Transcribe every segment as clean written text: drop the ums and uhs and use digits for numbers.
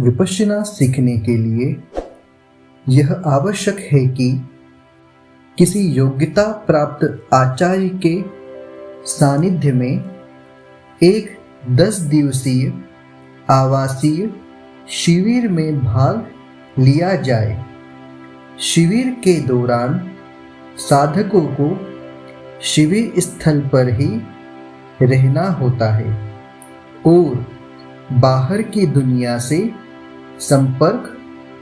विपश्यना सीखने के लिए यह आवश्यक है कि किसी योग्यता प्राप्त आचार्य के सानिध्य में एक 10 दिवसीय आवासीय शिविर में भाग लिया जाए। शिविर के दौरान साधकों को शिविर स्थल पर ही रहना होता है और बाहर की दुनिया से संपर्क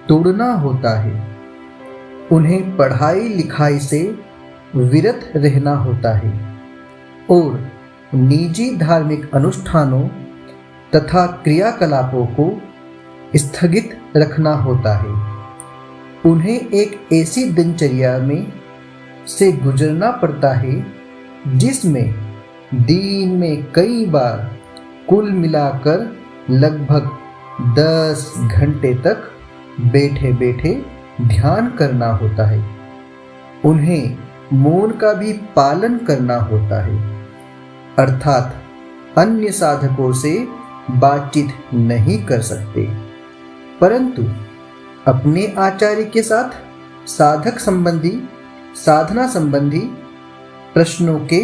तोड़ना होता है। उन्हें पढ़ाई लिखाई से विरत रहना होता है और निजी धार्मिक अनुष्ठानों तथा क्रियाकलापों को स्थगित रखना होता है। उन्हें एक ऐसी दिनचर्या में से गुजरना पड़ता है जिसमें दिन में कई बार कुल मिलाकर लगभग 10 घंटे तक बैठे बैठे ध्यान करना होता है। उन्हें मौन का भी पालन करना होता है, अर्थात अन्य साधकों से बातचीत नहीं कर सकते, परंतु अपने आचार्य के साथ साधना संबंधी प्रश्नों के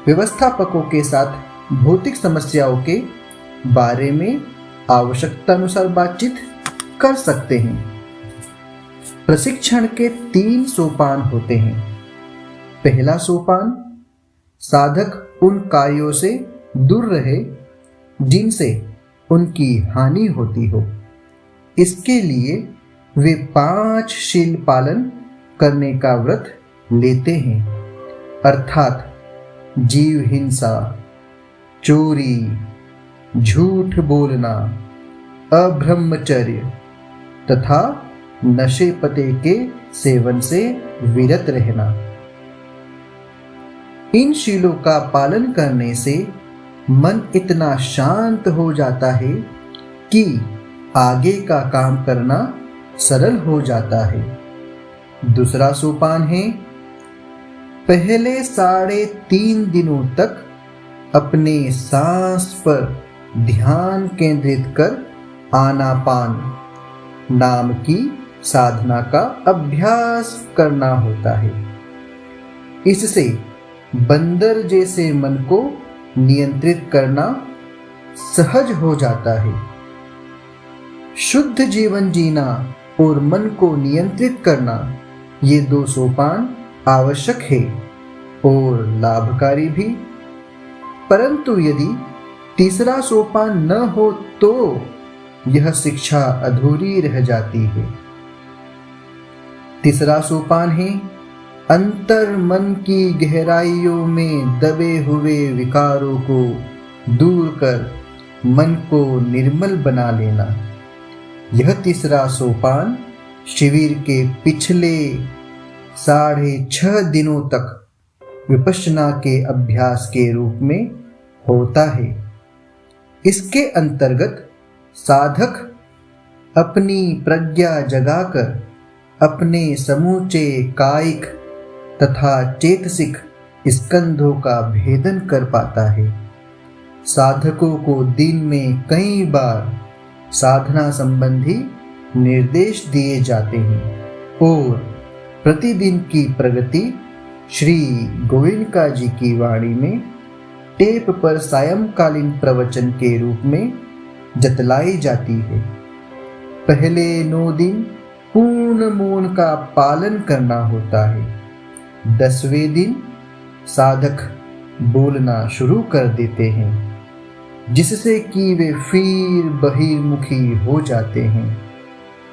व्यवस्थापकों के साथ भौतिक समस्याओं के बारे में आवश्यकता अनुसार बातचीत कर सकते हैं। प्रशिक्षण के 3 सोपान होते हैं। पहला सोपान, साधक उन कार्यों से दूर रहे जिनसे उनकी हानि होती हो। इसके लिए वे 5 शील पालन करने का व्रत लेते हैं, अर्थात जीव हिंसा, चोरी, झूठ बोलना, अब्रह्मचर्य तथा नशे पते के सेवन से विरत रहना। इन शीलों का पालन करने से मन इतना शांत हो जाता है कि आगे का काम करना सरल हो जाता है। दूसरा सोपान है, पहले 3.5 दिनों तक अपने सांस पर ध्यान केंद्रित कर आनापान नाम की साधना का अभ्यास करना होता है। इससे बंदर जैसे मन को नियंत्रित करना सहज हो जाता है। शुद्ध जीवन जीना और मन को नियंत्रित करना, ये 2 सोपान आवश्यक है और लाभकारी भी। परंतु यदि तीसरा सोपान न हो तो यह शिक्षा अधूरी रह जाती है। तीसरा सोपान है, अंतर मन की गहराइयों में दबे हुए विकारों को दूर कर मन को निर्मल बना लेना। यह तीसरा सोपान शिविर के पिछले 6.5 दिनों तक विपश्यना के अभ्यास के रूप में होता है। इसके अंतर्गत साधक अपनी प्रज्ञा जगाकर अपने समूचे कायिक तथा चेतसिक स्कंधों का भेदन कर पाता है। साधकों को दिन में कई बार साधना संबंधी निर्देश दिए जाते हैं और प्रतिदिन की प्रगति श्री गोविंदका जी की वाणी में टेप पर सायंकालीन प्रवचन के रूप में जतलाई जाती है। पहले 9 दिन पूर्ण मौन का पालन करना होता है। 10वें दिन साधक बोलना शुरू कर देते हैं, जिससे कि वे फिर बहिर्मुखी हो जाते हैं।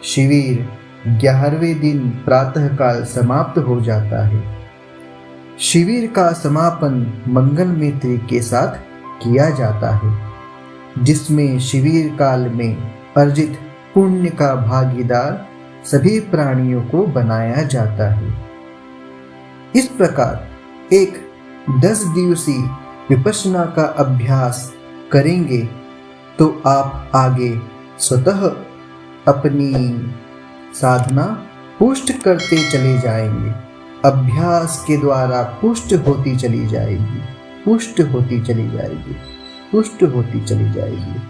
शिविर 11वें दिन प्रातःकाल समाप्त हो जाता है। शिविर का समापन मंगल मैत्री के साथ किया जाता है, जिसमें शिविर काल में अर्जित पुण्य का भागीदार सभी प्राणियों को बनाया जाता है। इस प्रकार एक 10 दिवसीय विपश्यना का अभ्यास करेंगे तो आप आगे स्वतः अपनी साधना पुष्ट करते चले जाएंगे। अभ्यास के द्वारा पुष्ट होती चली जाएगी, पुष्ट होती चली जाएगी, पुष्ट होती चली जाएगी।